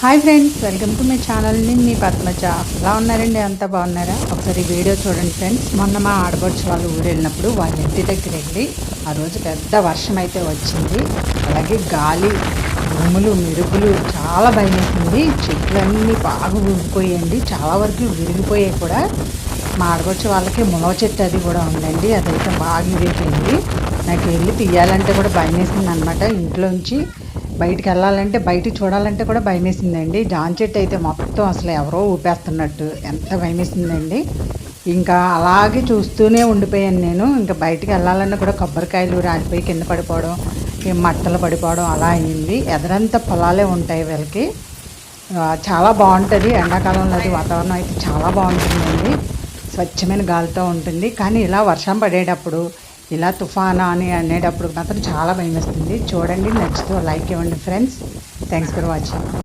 Hi friends, welcome to my channel. నేను మీ పద్మజ. ఎలా ఉన్నారండి? అంతా బాగున్నారా? ఒకసారి వీడియో చూడండి ఫ్రెండ్స్. మొన్న మా ఆడపడుచు వాళ్ళు ఊరు వెళ్ళినప్పుడు వాళ్ళ ఇంటి దగ్గర వెళ్ళి ఆ రోజు పెద్ద వర్షం అయితే వచ్చింది. అలాగే గాలి, ఉరుములు, మెరుపులు, చాలా భయం వేసింది. చెట్లన్నీ బాగా ఊగిపోయాయండి, చాలా వరకు విరిగిపోయాయి కూడా. మా ఆడపడుచు వాళ్ళకి మునగ చెట్టు అది కూడా ఉందండి, అదైతే బాగా విరిగిపోయింది. నాకు వెళ్ళి తీయాలంటే కూడా భయం వేసింది అనమాట. ఇంట్లోంచి బయటికి వెళ్ళాలంటే, బయటికి చూడాలంటే కూడా భయం వేసిందండి. జాన్ చెట్టు అయితే మొత్తం అసలు ఎవరో ఊపేస్తున్నట్టు ఎంత భయం వేసిందండి. ఇంకా అలాగే చూస్తూనే ఉండిపోయాను నేను. ఇంకా బయటికి వెళ్ళాలన్నా కూడా కొబ్బరికాయలు రాలిపోయి కింద పడిపోవడం, మట్టలు పడిపోవడం అలా అయింది. ఎదరంతా పొలాలే ఉంటాయి వీళ్ళకి. చాలా బాగుంటుంది ఎండాకాలంలో, అది వాతావరణం అయితే చాలా బాగుంటుందండి. స్వచ్ఛమైన గాలితో ఉంటుంది. కానీ ఇలా వర్షం పడేటప్పుడు, ఇలా తుఫాను అని అనేటప్పుడు మాత్రం చాలా భయం వేస్తుంది. చూడండి, నచ్చితే లైక్ ఇవ్వండి ఫ్రెండ్స్. Thanks for watching.